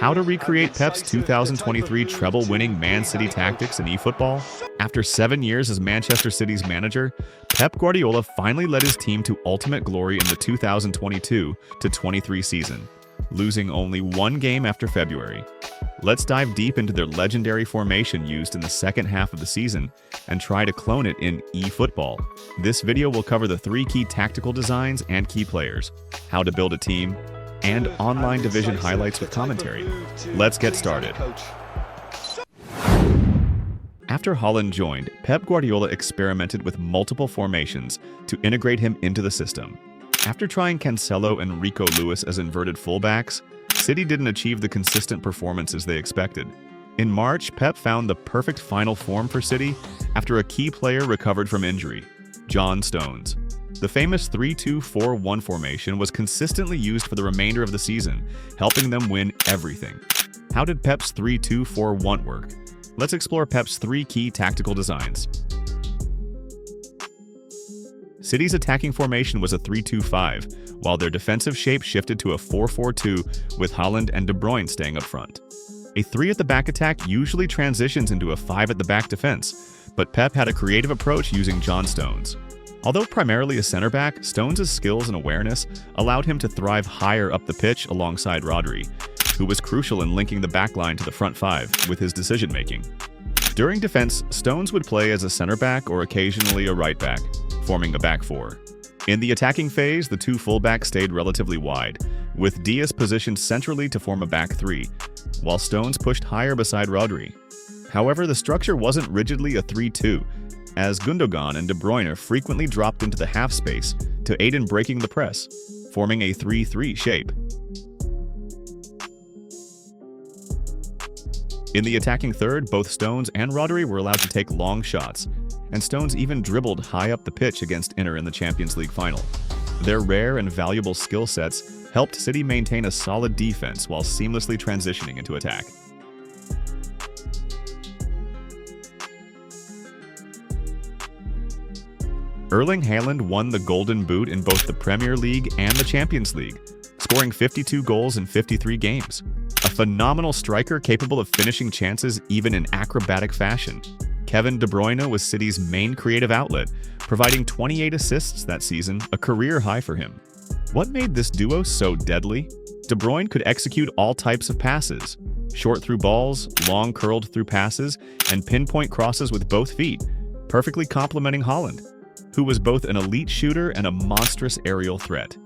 How to recreate Pep's 2023 treble-winning Man City tactics in eFootball? After 7 years as Manchester City's manager, Pep Guardiola finally led his team to ultimate glory in the 2022-23 season, losing only one game after February. Let's dive deep into their legendary formation used in the second half of the season and try to clone it in eFootball. This video will cover the 3 key tactical designs and key players, how to build a team, and online division highlights with commentary. Let's get started. After Haaland joined, Pep Guardiola experimented with multiple formations to integrate him into the system. After trying Cancelo and Rico Lewis as inverted fullbacks, City didn't achieve the consistent performances they expected. In March, Pep found the perfect final form for City after a key player recovered from injury, John Stones. The famous 3-2-4-1 formation was consistently used for the remainder of the season, helping them win everything. How did Pep's 3-2-4-1 work? Let's explore Pep's 3 key tactical designs. City's attacking formation was a 3-2-5, while their defensive shape shifted to a 4-4-2 with Haaland and De Bruyne staying up front. A 3 at the back attack usually transitions into a 5 at the back defense, but Pep had a creative approach using John Stones. Although primarily a center back, Stones' skills and awareness allowed him to thrive higher up the pitch alongside Rodri, who was crucial in linking the backline to the front 5 with his decision-making. During defense, Stones would play as a center back or occasionally a right back, forming a back 4. In the attacking phase, the 2 fullbacks stayed relatively wide, with Diaz positioned centrally to form a back 3, while Stones pushed higher beside Rodri. However, the structure wasn't rigidly a 3-2, as Gundogan and De Bruyne frequently dropped into the half space to aid in breaking the press, forming a 3-3 shape. In the attacking third, both Stones and Rodri were allowed to take long shots, and Stones even dribbled high up the pitch against Inter in the Champions League final. Their rare and valuable skill sets helped City maintain a solid defense while seamlessly transitioning into attack. Erling Haaland won the Golden Boot in both the Premier League and the Champions League, scoring 52 goals in 53 games. A phenomenal striker capable of finishing chances even in acrobatic fashion. Kevin De Bruyne was City's main creative outlet, providing 28 assists that season, a career high for him. What made this duo so deadly? De Bruyne could execute all types of passes, short through balls, long curled through passes, and pinpoint crosses with both feet, perfectly complementing Haaland, who was both an elite shooter and a monstrous aerial threat.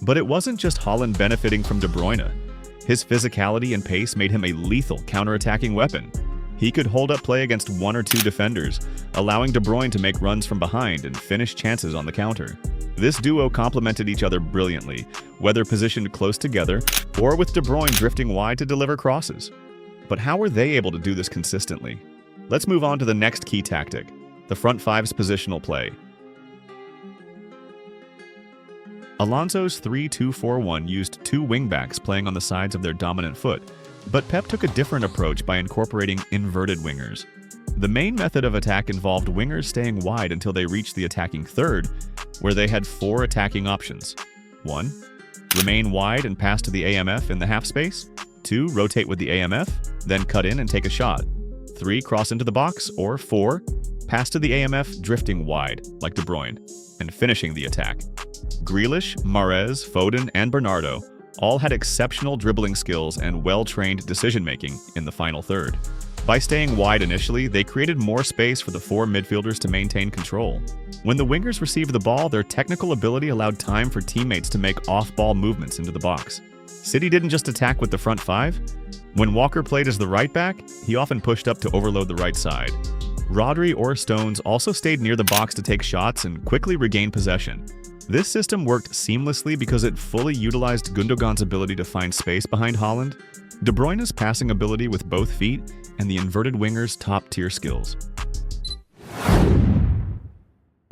But it wasn't just Haaland benefiting from De Bruyne. His physicality and pace made him a lethal counter-attacking weapon. He could hold up play against 1 or 2 defenders, allowing De Bruyne to make runs from behind and finish chances on the counter. This duo complemented each other brilliantly, whether positioned close together or with De Bruyne drifting wide to deliver crosses. But how were they able to do this consistently? Let's move on to the next key tactic, the front 5's positional play. Alonso's 3-2-4-1 used 2 wingbacks playing on the sides of their dominant foot, but Pep took a different approach by incorporating inverted wingers. The main method of attack involved wingers staying wide until they reached the attacking third, where they had 4 attacking options. 1. Remain wide and pass to the AMF in the half space. 2. Rotate with the AMF, then cut in and take a shot. 3. Cross into the box. Or 4. Pass to the AMF drifting wide, like De Bruyne, and finishing the attack. Grealish, Mahrez, Foden, and Bernardo all had exceptional dribbling skills and well-trained decision-making in the final third. By staying wide initially, they created more space for the 4 midfielders to maintain control. When the wingers received the ball, their technical ability allowed time for teammates to make off-ball movements into the box. City didn't just attack with the front 5. When Walker played as the right back, he often pushed up to overload the right side. Rodri or Stones also stayed near the box to take shots and quickly regain possession. This system worked seamlessly because it fully utilized Gundogan's ability to find space behind Haaland, De Bruyne's passing ability with both feet, and the inverted wingers' top-tier skills.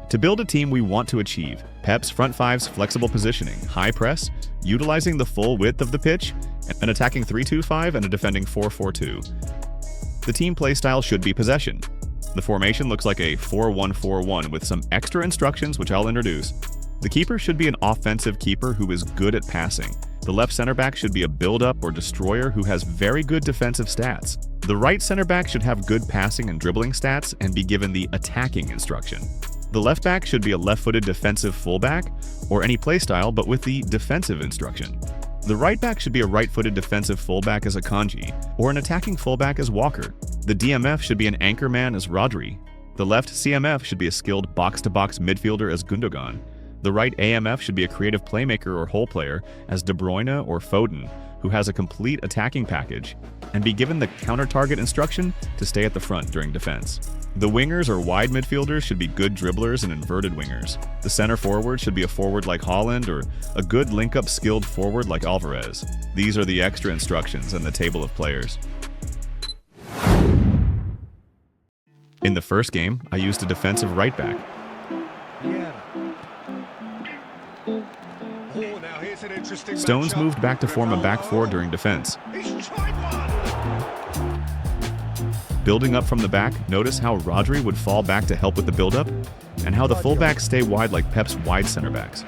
To build a team we want to achieve, Pep's front 5's flexible positioning, high press, utilizing the full width of the pitch, an attacking 3-2-5 and a defending 4-4-2. The team play style should be possession. The formation looks like a 4-1-4-1 with some extra instructions which I'll introduce. The keeper should be an offensive keeper who is good at passing. The The left center back should be a build-up or destroyer who has very good defensive stats. The right center back should have good passing and dribbling stats and be given the attacking instruction. The left back should be a left-footed defensive fullback or any playstyle but with the defensive instruction. The right back should be a right-footed defensive fullback as Akanji or an attacking fullback as Walker. The DMF should be an anchor man as Rodri. The left CMF should be a skilled box-to-box midfielder as Gundogan. The right AMF should be a creative playmaker or hole player as De Bruyne or Foden, who has a complete attacking package, and be given the counter-target instruction to stay at the front during defense. The wingers or wide midfielders should be good dribblers and inverted wingers. The center forward should be a forward like Haaland or a good link-up skilled forward like Alvarez. These are the extra instructions in the table of players. In the first game, I used a defensive right back. Stones moved back to form a back four during defense. Building up from the back, notice how Rodri would fall back to help with the build-up, and how the fullbacks stay wide like Pep's wide center backs.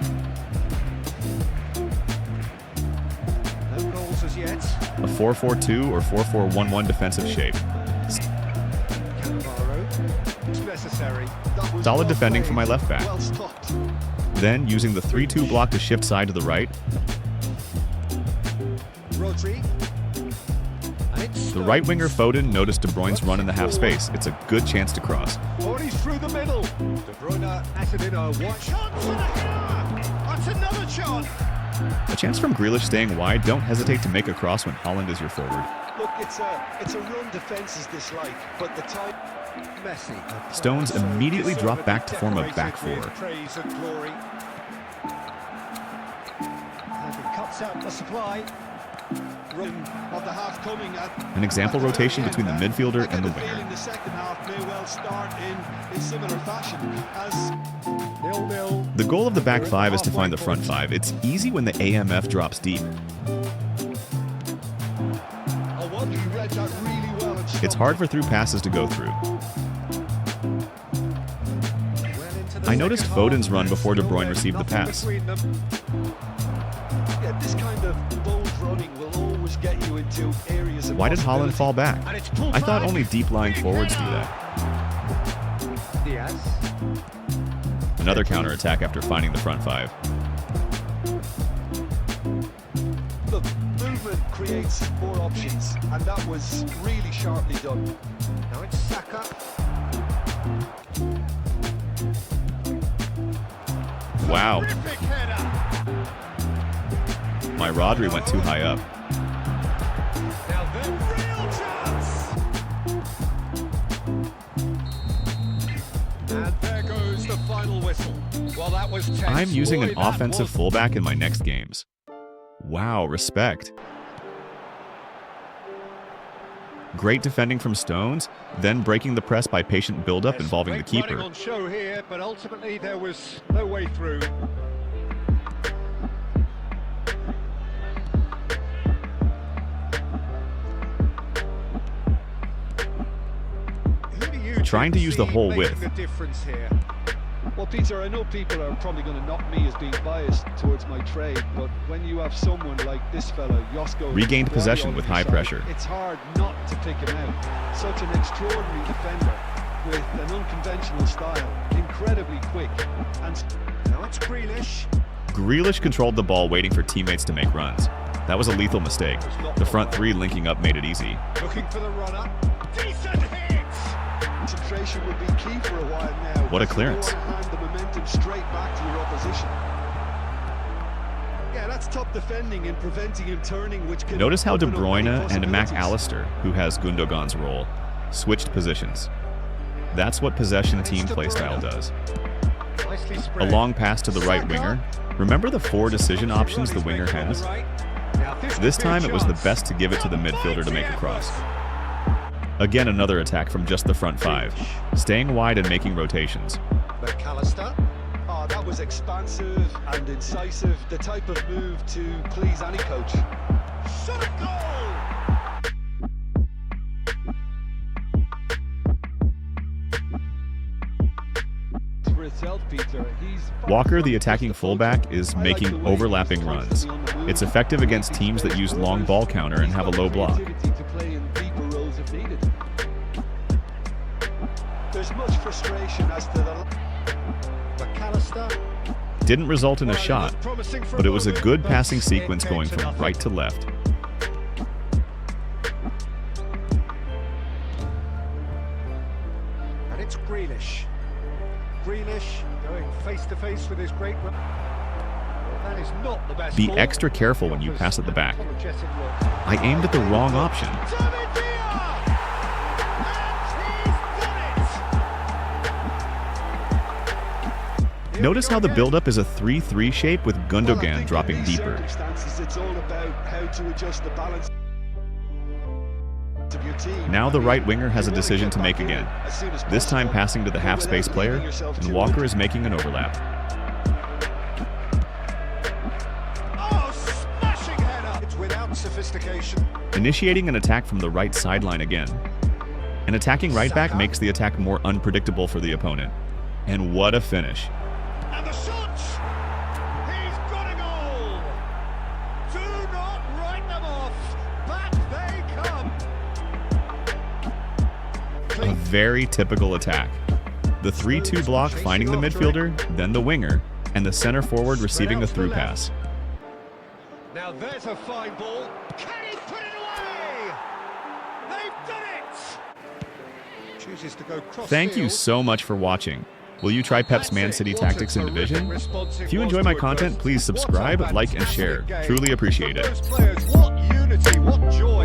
A 4-4-2 or 4-4-1-1 defensive shape. Solid defending for my left back. Then, using the 3-2 block to shift side to the right. The right winger Foden noticed De Bruyne's run in the half space. It's a good chance to cross. Through the middle. De Bruyne has it in a chance and a hammer. That's another shot. A chance from Grealish staying wide. Don't hesitate to make a cross when Haaland is your forward. Look, it's a run defenses dislike, but the time messy. Stones immediately drop back to form a back four. Praise and glory. And it cuts out the supply. Of the half coming An example rotation between the midfielder and the winger. The second half may well start in similar fashion as 0-0. The goal of the back five is to find the front five. It's easy when the AMF drops deep. It's hard for through passes to go through. I noticed Foden's run before De Bruyne received the pass. This kind of bold running will always get you into areas of Why did Haaland fall back? I thought only deep-lying forwards do that. Another counter-attack after finding the front five. Look, movement creates more options, and that was really sharply done. Now it's Saka. Wow. My Rodri went too high up. Now the real chance. And there goes the final whistle. Well, that was tense. I'm using an offensive fullback in my next games. Wow, respect. Great defending from Stones, then breaking the press by patient build-up involving the keeper. On show here, but ultimately there was no way through. Trying to use the whole width. Well, Peter, I know people are probably going to knock me as being biased towards my trade, but when you have someone like this fella, Josko, regained possession with high pressure. It's hard not to pick him out. Such an extraordinary defender with an unconventional style, incredibly quick. And now it's Grealish. Grealish controlled the ball, waiting for teammates to make runs. That was a lethal mistake. The front three linking up made it easy. Looking for the runner. Decent hit. Concentration will be key for a while now. What a clearance. You don't want to hand the momentum straight back to your opposition. Yeah, that's top defending and preventing him turning, which can notice how De open up Bruyne many and Mac possibilities. Allister, who has Gundogan's role, switched positions. That's what possession team playstyle does. Nicely A spread. long pass to the right winger. Remember the 4 decision options the winger has? This time it was the best to give it to the midfielder to make a cross. Again, another attack from just the front 5, staying wide and making rotations. McAllister. Oh, that was expansive and incisive. The type of move to please any coach. Shot a goal! For itself, Peter. Walker, the attacking fullback, is making overlapping runs. It's effective against teams that use long ball counter and have a low block. There's much frustration as to the McAllister. Didn't result in a shot, but it was a good passing sequence going from right to left. And it's Grealish. Grealish going face to face with his great. Well, that is not the best. Be ball. extra careful when you pass at the back. I aimed at the wrong option. Notice how the build-up is a 3-3 shape with Gundogan dropping deeper. It's all about how to adjust the balance of your team. Now the right winger has a decision to make again, this time passing to the half-space player, and Walker is making an overlap. Oh, smashing header! It's without sophistication. Initiating an attack from the right sideline again. An attacking right back makes the attack more unpredictable for the opponent. And what a finish. And the shot! He's got a goal! Do not write them off! Back they come! A very typical attack. The 3-2 block finding the midfielder, then the winger, and the center forward receiving a through pass. Now there's a fine ball. Can he put it away? They've done it! Chooses to go cross. Thank you so much for watching. Will you try Pep's Man City tactics in Division? If you enjoy my content, please subscribe, like, and share. Truly appreciate it. Those players, what unity, what joy.